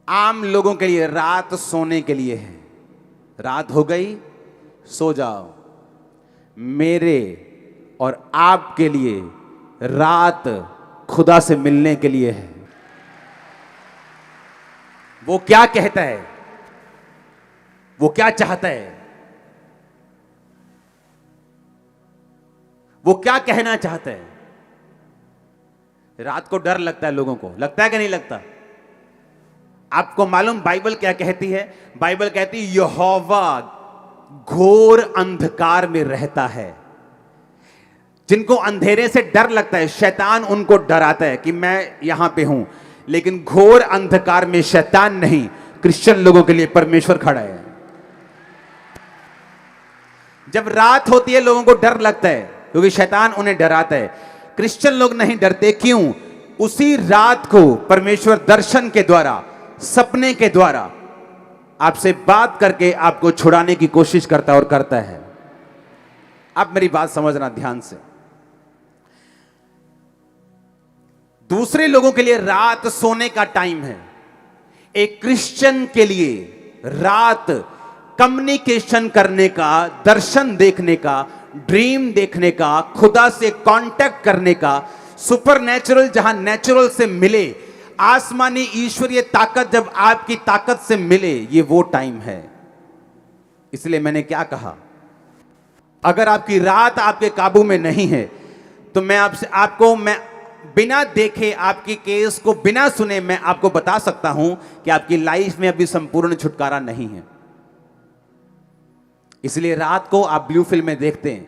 आम लोगों के लिए रात सोने के लिए है। रात हो गई, सो जाओ। मेरे और आपके लिए रात खुदा से मिलने के लिए है। वो क्या कहता है, वो क्या चाहता है, वो क्या कहना चाहता है। रात को डर लगता है लोगों को, लगता है कि नहीं लगता? आपको मालूम बाइबल क्या कहती है? बाइबल कहती है यहोवा घोर अंधकार में रहता है। जिनको अंधेरे से डर लगता है, शैतान उनको डराता है कि मैं यहां पे हूं, लेकिन घोर अंधकार में शैतान नहीं, क्रिश्चियन लोगों के लिए परमेश्वर खड़ा है। जब रात होती है लोगों को डर लगता है क्योंकि शैतान उन्हें डराता है। क्रिश्चियन लोग नहीं डरते, क्यों? उसी रात को परमेश्वर दर्शन के द्वारा, सपने के द्वारा आपसे बात करके आपको छुड़ाने की कोशिश करता है और करता है। आप मेरी बात समझना ध्यान से। दूसरे लोगों के लिए रात सोने का टाइम है, एक क्रिश्चियन के लिए रात कम्युनिकेशन करने का, दर्शन देखने का, ड्रीम देखने का, खुदा से कांटेक्ट करने का, सुपरनेचुरल जहां नेचुरल से मिले, आसमानी ईश्वरीय ताकत जब आपकी ताकत से मिले, ये वो टाइम है। इसलिए मैंने क्या कहा, अगर आपकी रात आपके काबू में नहीं है तो मैं बिना देखे, आपकी केस को बिना सुने मैं आपको बता सकता हूं कि आपकी लाइफ में अभी संपूर्ण छुटकारा नहीं है। इसलिए रात को आप ब्लू फिल्में देखते हैं,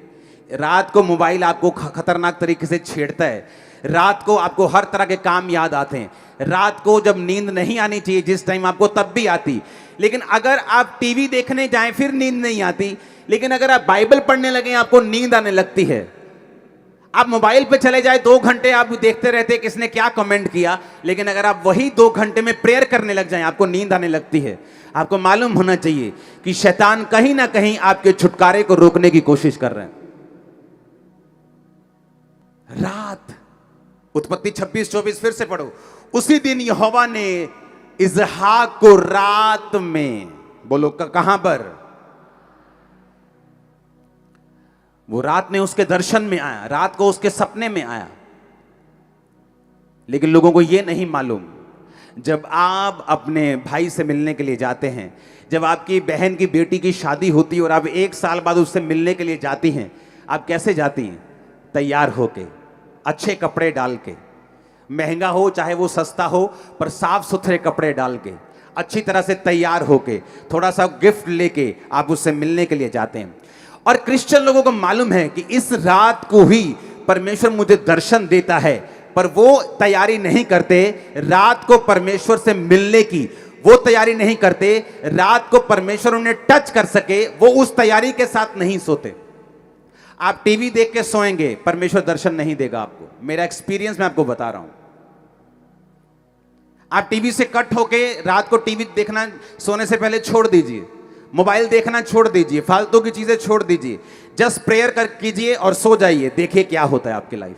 रात को मोबाइल आपको खतरनाक तरीके से छेड़ता है, रात को आपको हर तरह के काम याद आते हैं, रात को जब नींद नहीं आनी चाहिए जिस टाइम आपको, तब भी आती। लेकिन अगर आप टीवी देखने जाएं फिर नींद नहीं आती, लेकिन अगर आप बाइबल पढ़ने लगे आपको नींद आने लगती है। आप मोबाइल पे चले जाए 2 घंटे आप देखते रहते किसने क्या कमेंट किया, लेकिन अगर आप वही 2 घंटे में प्रेयर करने लग जाएं आपको नींद आने लगती है। आपको मालूम होना चाहिए कि शैतान कहीं ना कहीं आपके छुटकारे को रोकने की कोशिश कर रहे हैं। रात, उत्पत्ति 26-24 फिर से पढ़ो। उसी दिन यहोवा ने इसहाक को रात में, बोलो कहां पर? वो रात में उसके दर्शन में आया, रात को उसके सपने में आया। लेकिन लोगों को यह नहीं मालूम, जब आप अपने भाई से मिलने के लिए जाते हैं, जब आपकी बहन की बेटी की शादी होती है और आप 1 साल बाद उससे मिलने के लिए जाती हैं, आप कैसे जाती हैं? तैयार होके, अच्छे कपड़े डाल के, महंगा हो चाहे वो सस्ता हो, पर साफ सुथरे कपड़े डाल के, अच्छी तरह से तैयार होके, थोड़ा सा गिफ्ट लेके आप उससे मिलने के लिए जाते हैं। और क्रिश्चियन लोगों को मालूम है कि इस रात को ही परमेश्वर मुझे दर्शन देता है, पर वो तैयारी नहीं करते रात को परमेश्वर से मिलने की, वो तैयारी नहीं करते रात को परमेश्वर उन्हें टच कर सके, वो उस तैयारी के साथ नहीं सोते। आप टीवी देख के सोएंगे, परमेश्वर दर्शन नहीं देगा आपको। मेरा एक्सपीरियंस मैं आपको बता रहा हूं। आप टीवी से कट होके रात को टीवी देखना सोने से पहले छोड़ दीजिए, मोबाइल देखना छोड़ दीजिए, फालतू की चीजें छोड़ दीजिए, जस्ट प्रेयर कर कीजिए और सो जाइए। देखिए क्या होता है आपकी लाइफ।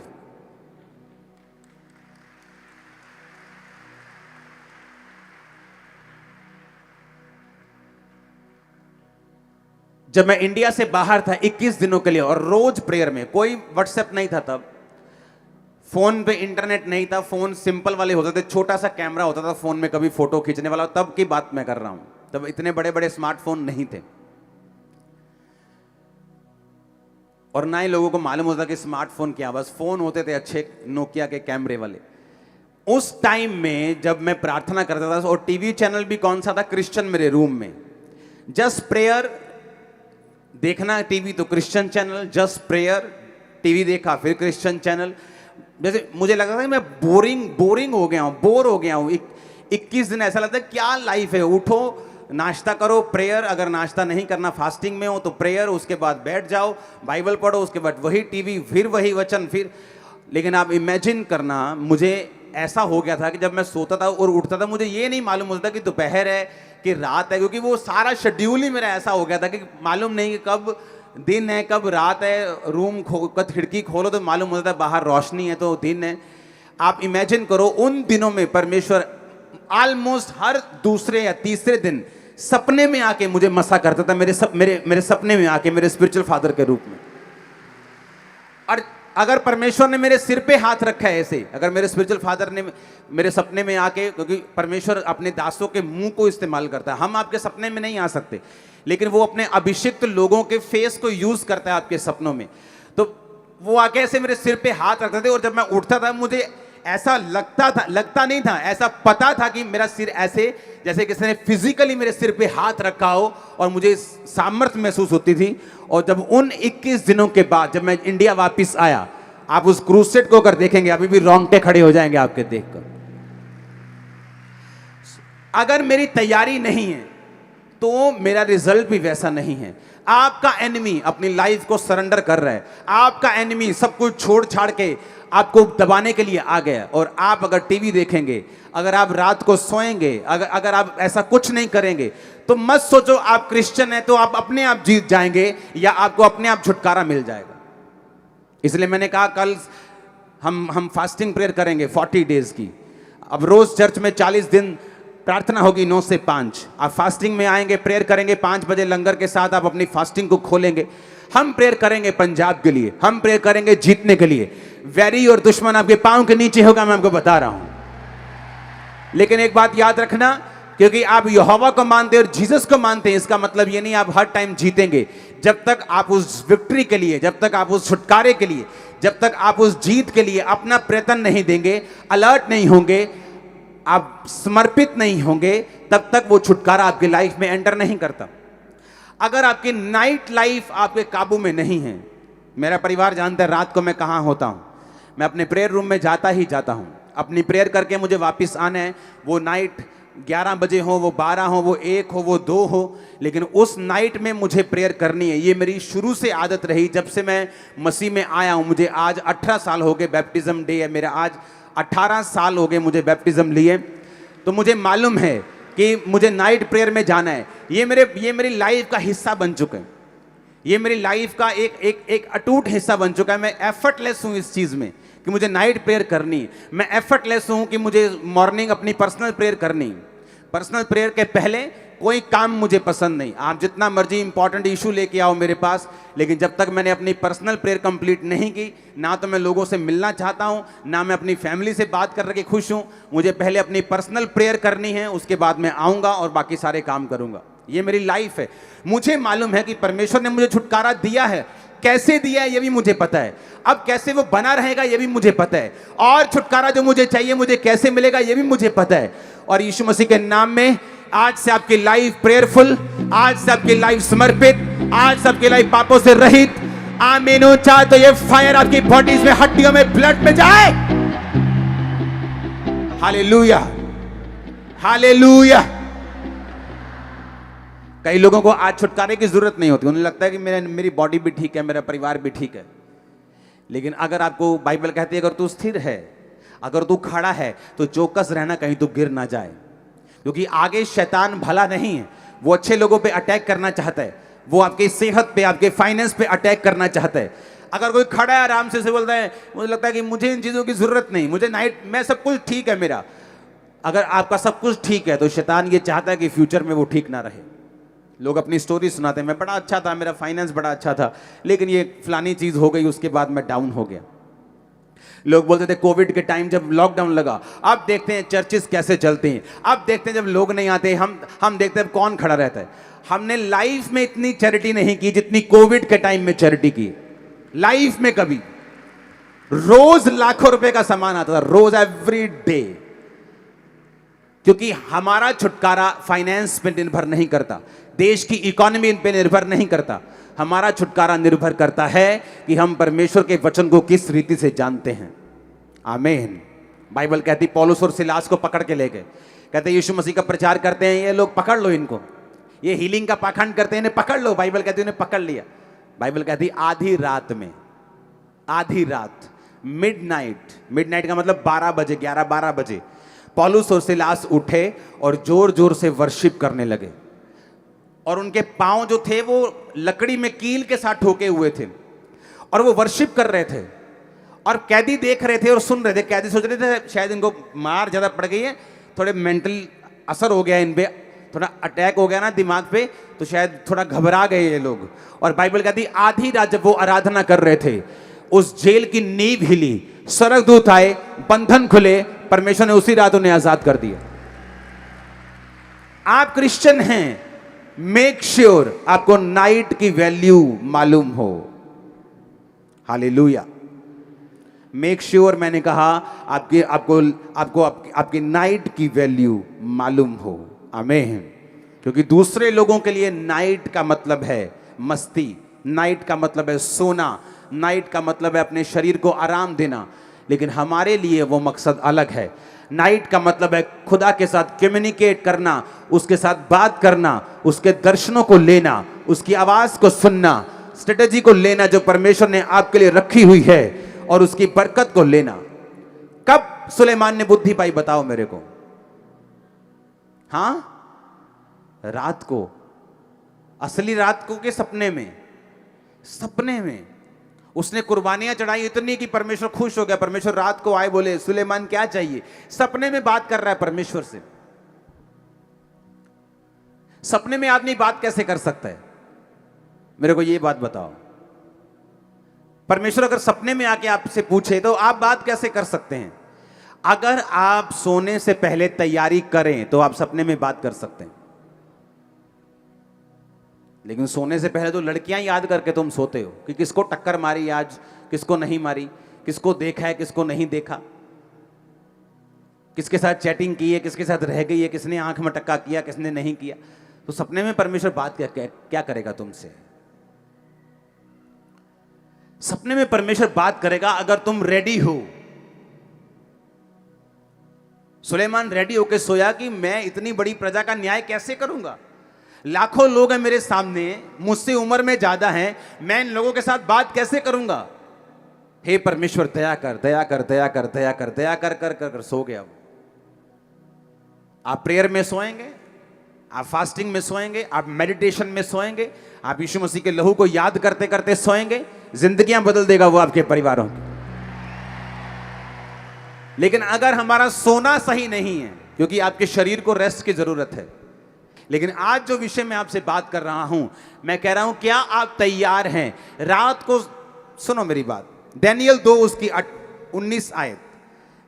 जब मैं इंडिया से बाहर था 21 दिनों के लिए, और रोज प्रेयर में, कोई व्हाट्सएप नहीं था तब, फोन पे इंटरनेट नहीं था, फोन सिंपल वाले होते थे, छोटा सा कैमरा होता था फोन में, कभी फोटो खींचने वाला, तब की बात मैं कर रहा हूं। तब इतने बड़े बड़े स्मार्टफोन नहीं थे, और ना ही लोगों को मालूम होता कि स्मार्टफोन क्या, बस फोन होते थे अच्छे नोकिया के कैमरे वाले। उस टाइम में जब मैं प्रार्थना करता था, और टीवी चैनल भी कौन सा था? क्रिश्चियन, मेरे रूम में जस्ट प्रेयर देखना, टीवी तो Christian channel, just prayer, TV देखा फिर क्रिश्चियन चैनल। जैसे मुझे लगा था कि मैं बोरिंग हो गया हूं, बोर हो गया हूं। 21 दिन ऐसा लगता है क्या लाइफ है। उठो, नाश्ता करो, प्रेयर, अगर नाश्ता नहीं करना, फास्टिंग में हो तो प्रेयर, उसके बाद बैठ जाओ, बाइबल पढ़ो, उसके बाद वही टीवी, फिर वही वचन, फिर। लेकिन आप इमेजिन करना, मुझे ऐसा हो गया था कि जब मैं सोता था और उठता था, मुझे ये नहीं मालूम होता कि दोपहर है कि रात है, क्योंकि वो सारा शेड्यूल ही मेरा ऐसा हो गया था कि मालूम नहीं कि कब दिन है कब रात है। रूम खिड़की खोलो तो मालूम होता है बाहर रोशनी है तो दिन है। आप इमेजिन करो, उन दिनों में परमेश्वर ऑलमोस्ट हर दूसरे या तीसरे दिन सपने में आके मुझे मसा करता था, मेरे सपने में आके, मेरे स्पिरिचुअल फादर के रूप में। और अगर परमेश्वर ने मेरे सिर पे हाथ रखा है ऐसे, अगर मेरे स्पिरिचुअल फादर ने मेरे सपने में आके, क्योंकि परमेश्वर अपने दासों के मुंह को इस्तेमाल करता है, हम आपके सपने में नहीं आ सकते, लेकिन वो अपने अभिषिक्त लोगों के फेस को यूज करता है आपके सपनों में। तो वो आके ऐसे मेरे सिर पे हाथ रखते थे, और जब मैं उठता था मुझे ऐसा लगता नहीं था, ऐसा पता था कि मेरा सिर ऐसे, जैसे किसी ने फिजिकली मेरे सिर पे हाथ रखा हो, और मुझे सामर्थ्य महसूस होती थी। और जब उन 21 दिनों के बाद जब मैं इंडिया वापस आया, आप उस क्रूसेड को अगर देखेंगे अभी भी रोंगटे खड़े हो जाएंगे आपके देखकर। अगर मेरी तैयारी नहीं है तो मेरा रिजल्ट भी वैसा नहीं है। आपका एनिमी अपनी लाइफ को सरेंडर कर रहा है, आपका एनिमी सब कुछ छोड़ छाड़ के आपको दबाने के लिए आ गया। और आप अगर टीवी देखेंगे, अगर आप रात को सोएंगे, अगर आप ऐसा कुछ नहीं करेंगे, तो मत सोचो आप क्रिश्चियन हैं तो आप अपने आप जीत जाएंगे या आपको अपने आप छुटकारा मिल जाएगा। इसलिए मैंने कहा कल हम फास्टिंग प्रेयर करेंगे 40 डेज की। अब रोज चर्च में 40 दिन प्रार्थना होगी 9 से 5। आप फास्टिंग में आएंगे, प्रेयर करेंगे 5 बजे लंगर के साथ, आप अपनी फास्टिंग को खोलेंगे। हम प्रेयर करेंगे पंजाब के लिए, हम प्रेयर करेंगे जीतने के लिए। वैरी और दुश्मन आपके पांव के नीचे होगा, मैं आपको बता रहा हूं। लेकिन एक बात याद रखना, क्योंकि आप यहोवा को मानते हैं और जीसस को मानते हैं, इसका मतलब ये नहीं आप हर टाइम जीतेंगे। जब तक आप उस विक्ट्री के लिए, जब तक आप उस छुटकारे के लिए, जब तक आप उस जीत के लिए अपना प्रयत्न नहीं देंगे, अलर्ट नहीं होंगे, आप समर्पित नहीं होंगे, तब तक वो छुटकारा आपकी लाइफ में एंटर नहीं करता। अगर आपकी नाइट लाइफ आपके काबू में नहीं है, मेरा परिवार जानता है रात को मैं कहां होता हूं, मैं अपने प्रेयर रूम में जाता ही जाता हूं। अपनी प्रेयर करके मुझे वापस आना है, वो नाइट 11 बजे हो, वो 12 हो, वो 1 हो, वो 2 हो, लेकिन उस नाइट में मुझे प्रेयर करनी है। ये मेरी शुरू से आदत रही, जब से मैं मसीह में आया हूं। मुझे आज 18 साल हो गए, बैप्टिज्म डे है मेरा आज, 18 साल हो गए मुझे बैप्टिज्म लिए। तो मुझे मालूम है कि मुझे नाइट प्रेयर में जाना है। ये मेरी लाइफ का हिस्सा बन चुका है, ये मेरी लाइफ का एक अटूट हिस्सा बन चुका है। मैं एफर्टलेस हूं इस चीज में कि मुझे नाइट प्रेयर करनी है। मैं एफर्टलेस हूं कि मुझे मॉर्निंग अपनी पर्सनल प्रेयर करनी है। पर्सनल प्रेयर के पहले कोई काम मुझे पसंद नहीं। आप जितना मर्जी इंपॉर्टेंट इशू लेके आओ मेरे पास, लेकिन जब तक मैंने अपनी पर्सनल प्रेयर कंप्लीट नहीं की, ना तो मैं लोगों से मिलना चाहता हूं, ना मैं अपनी फैमिली से बात करके खुश हूं। मुझे पहले अपनी पर्सनल प्रेयर करनी है, उसके बाद मैं आऊंगा और बाकी सारे काम करूंगा। ये मेरी लाइफ है। मुझे मालूम है कि परमेश्वर ने मुझे छुटकारा दिया है, कैसे दिया है ये भी मुझे पता है, अब कैसे वो बना रहेगा ये भी मुझे पता है, और छुटकारा जो मुझे चाहिए मुझे कैसे मिलेगा ये भी मुझे पता है। और यीशु मसीह के नाम में आज से आपकी लाइफ प्रेयरफुल, आज से आपकी लाइफ समर्पित, आज से आपकी लाइफ पापों से रहित। आमीन। चाहे तो ये फायर आपकी बॉडीज में, हड्डियों में, ब्लड में जाए। Hallelujah, hallelujah. कई लोगों को आज छुटकारे की जरूरत नहीं होती, उन्हें लगता है कि मेरी बॉडी भी ठीक है, मेरा परिवार भी ठीक है। लेकिन अगर आपको बाइबल कहती है अगर तू स्थिर है, अगर तू खड़ा है, तो चौकस रहना कहीं तू गिर ना जाए, क्योंकि आगे शैतान भला नहीं है। वो अच्छे लोगों पे अटैक करना चाहता है, वो आपकी सेहत पे, आपके फाइनेंस पे अटैक करना चाहता है। अगर कोई खड़ा है आराम से बोलता है, मुझे लगता है कि मुझे इन चीजों की जरूरत नहीं, मुझे नाइट में सब कुछ ठीक है मेरा। अगर आपका सब कुछ ठीक है तो शैतान ये चाहता है कि फ्यूचर में वो ठीक ना रहे। लोग अपनी स्टोरी सुनाते हैं, मैं बड़ा अच्छा था, मेरा फाइनेंस बड़ा अच्छा था, लेकिन ये फलानी चीज हो गई, उसके बाद मैं डाउन हो गया। लोग बोलते थे कोविड के टाइम जब लॉकडाउन लगा, अब देखते हैं चर्चेस कैसे चलते हैं, अब देखते हैं जब लोग नहीं आते, हम देखते हैं कौन खड़ा रहता है। हमने लाइफ में इतनी चैरिटी नहीं की जितनी कोविड के टाइम में चैरिटी की। लाइफ में कभी रोज लाखों रुपए का सामान आता था, रोज, एवरी डे। क्योंकि हमारा छुटकारा फाइनेंस पे निर्भर नहीं करता, देश की इकोनॉमी पे निर्भर नहीं करता। हमारा छुटकारा निर्भर करता है कि हम परमेश्वर के वचन को किस रीति से जानते हैं। आमीन। बाइबल कहती पौलुस और सिलास को पकड़ के ले गए, कहते यीशु मसीह का प्रचार करते हैं ये लोग, पकड़ लो इनको, ये हीलिंग का पाखंड करते हैं, इन्हें पकड़ लो। बाइबल कहती उन्हें पकड़ लिया। बाइबल कहती आधी रात में, आधी रात, मिडनाइट का मतलब 12 बजे, 11-12 बजे पौलुस और सिलास उठे और जोर जोर से वर्शिप करने लगे। और उनके पांव जो थे वो लकड़ी में कील के साथ ठोके हुए थे, और वो वर्शिप कर रहे थे। और कैदी देख रहे थे और सुन रहे थे। कैदी सोच रहे थे शायद इनको मार ज्यादा पड़ गई है, थोड़े मेंटल असर हो गया इन पे, थोड़ा अटैक हो गया ना दिमाग पे, तो शायद थोड़ा घबरा गए ये लोग। और बाइबल कहती आधी रात जब वो आराधना कर रहे थे, उस जेल की नींव हिली, स्वर्गदूत आए, बंधन खुले, परमेश्वर ने उसी रात उन्हें आजाद कर दिया। आप क्रिश्चियन हैं, मेक श्योर आपको नाइट की वैल्यू मालूम हो। हालेलुया। मेक श्योर मैंने कहा आपकी नाइट की वैल्यू मालूम हो। आमीन। क्योंकि दूसरे लोगों के लिए नाइट का मतलब है मस्ती, नाइट का मतलब है सोना, नाइट का मतलब है अपने शरीर को आराम देना, लेकिन हमारे लिए वो मकसद अलग है। नाइट का मतलब है खुदा के साथ कम्युनिकेट करना, उसके साथ बात करना, उसके दर्शनों को लेना, उसकी आवाज को सुनना, स्ट्रेटेजी को लेना जो परमेश्वर ने आपके लिए रखी हुई है, और उसकी बरकत को लेना। कब सुलेमान ने बुद्धि पाई बताओ मेरे को? हां, रात को। असली रात को के सपने में? सपने में उसने कुर्बानियां चढ़ाई इतनी कि परमेश्वर खुश हो गया। परमेश्वर रात को आए, बोले सुलेमान क्या चाहिए? सपने में बात कर रहा है परमेश्वर से। सपने में आदमी बात कैसे कर सकता है? मेरे को ये बात बताओ। परमेश्वर अगर सपने में आके आपसे पूछे तो आप बात कैसे कर सकते हैं? अगर आप सोने से पहले तैयारी करें तो आप सपने में बात कर सकते हैं, लेकिन सोने से पहले तो लड़कियां याद करके तुम सोते हो कि किसको टक्कर मारी आज, किसको नहीं मारी, किसको देखा है, किसको नहीं देखा, किसके साथ चैटिंग की है, किसके साथ रह गई है, किसने आंख में टक्का किया, किसने नहीं किया। तो सपने में परमेश्वर बात क्या करेगा तुमसे? सपने में परमेश्वर बात करेगा अगर तुम रेडी हो। सुलेमान रेडी होकर सोया कि मैं इतनी बड़ी प्रजा का न्याय कैसे करूंगा? लाखों लोग हैं मेरे सामने, मुझसे उम्र में ज्यादा हैं, मैं इन लोगों के साथ बात कैसे करूंगा? हे परमेश्वर दया कर, दया कर, दया कर, दया कर, दया कर कर कर, कर सो गया वो। आप प्रेयर में सोएंगे, आप फास्टिंग में सोएंगे, आप मेडिटेशन में सोएंगे, आप यीशु मसीह के लहू को याद करते करते सोएंगे, जिंदगियां बदल देगा वो आपके परिवारों की। लेकिन अगर हमारा सोना सही नहीं है, क्योंकि आपके शरीर को रेस्ट की जरूरत है, लेकिन आज जो विषय मैं आपसे बात कर रहा हूं, मैं कह रहा हूं क्या आप तैयार हैं? रात को सुनो मेरी बात, दानियल 2 उसकी 19 आयत,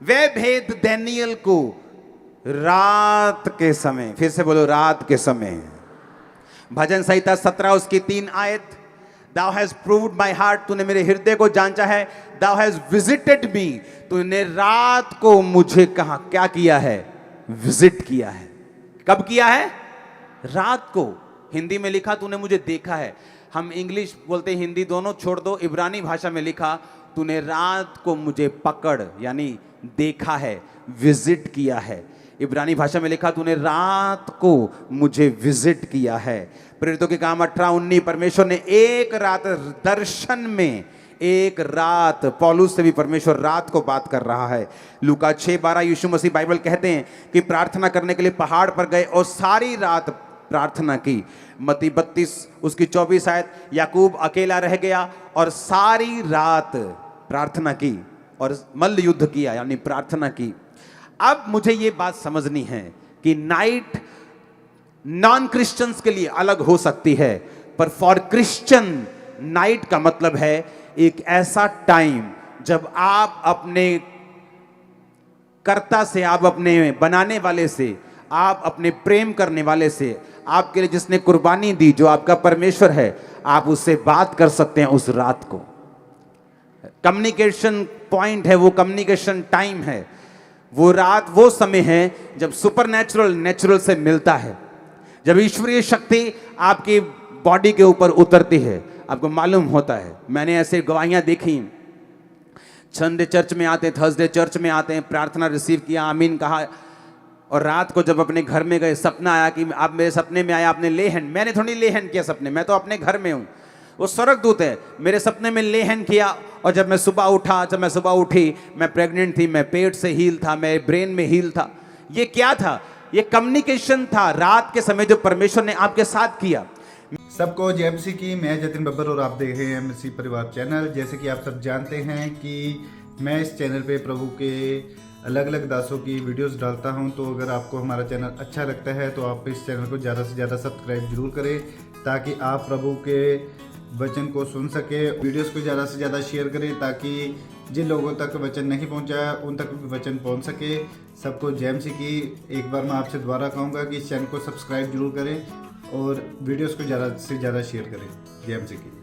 वे भेद दानियल को रात के समय, फिर से बोलो रात के समय। भजन संहिता 17 उसकी 3 आयत, Thou has proved my heart, तूने मेरे हृदय को जांचा है। Thou has visited me, तूने रात को मुझे कहा क्या किया है? विजिट किया है। कब किया है? रात को। हिंदी में लिखा तूने मुझे देखा है। हम इंग्लिश बोलते हिंदी दोनों छोड़ दो, इब्रानी भाषा में लिखा तूने रात को मुझे पकड़ यानी देखा है, विजिट किया है। इब्रानी भाषा में लिखा तूने रात को मुझे विजिट किया है। प्रेरितों के काम 18-19, परमेश्वर ने एक रात दर्शन में, एक रात, पौलुस से भी परमेश्वर रात को बात कर रहा है। लूका 6:12 यीशु मसीह बाइबल कहते हैं कि प्रार्थना करने के लिए पहाड़ पर गए और सारी रात प्रार्थना की। मत्ती 32 उसकी 24 आयत, याकूब अकेला रह गया और सारी रात प्रार्थना की और मल्ल युद्ध किया यानी प्रार्थना की। अब मुझे ये बात समझनी है कि नाइट नॉन क्रिश्चियंस के लिए अलग हो सकती है, पर फॉर क्रिश्चियन नाइट का मतलब है एक ऐसा टाइम जब आप अपने कर्ता से, आप अपने बनाने वाले से, आप अपने प्रेम करने वाले से, आपके लिए जिसने कुर्बानी दी, जो आपका परमेश्वर है, आप उससे बात कर सकते हैं उस रात को। कम्युनिकेशन पॉइंट है वो, कम्युनिकेशन टाइम है वो। रात वो समय है जब सुपरनैचुरल नेचुरल से मिलता है, जब ईश्वरीय शक्ति आपकी बॉडी के ऊपर उतरती है। आपको मालूम होता है, मैंने ऐसे गवाहियां देखी, संडे चर्च में आते, थर्सडे चर्च में आते हैं, प्रार्थना रिसीव किया, आमीन कहा, और रात को जब अपने घर में गए सपना आया कि आप मेरे सपने में आया, आपने ले हैंड, मैंने थोड़ी ले हैंड किया सपने, मैं तो अपने घर में हूं, वो स्वर्गदूत है, मेरे सपने में ले हैंड किया। और जब मैं सुबह उठी, मैं प्रेग्नेंट थी, मैं पेट से हील था, मैं ब्रेन में हील था। ये क्या था? ये कम्युनिकेशन था रात के समय जो परमेश्वर ने आपके साथ किया। सबको जय मसीह की। मैं जतिन बब्बर और आप देख रहे हैं मसीह परिवार चैनल। जैसे कि आप सब जानते हैं कि मैं इस चैनल पे प्रभु के अलग अलग दासों की वीडियोस डालता हूं। तो अगर आपको हमारा चैनल अच्छा लगता है तो आप इस चैनल को ज़्यादा से ज़्यादा सब्सक्राइब जरूर करें, ताकि आप प्रभु के वचन को सुन सके। वीडियोस को ज़्यादा से ज़्यादा शेयर करें, ताकि जिन लोगों तक वचन नहीं पहुंचा उन तक भी वचन पहुंच सके। सबको जय मसीह की। एक बार मैं आपसे दोबारा कहूँगा कि इस चैनल को सब्सक्राइब जरूर करें और वीडियोस को ज़्यादा से ज़्यादा शेयर करें। जय मसीह की।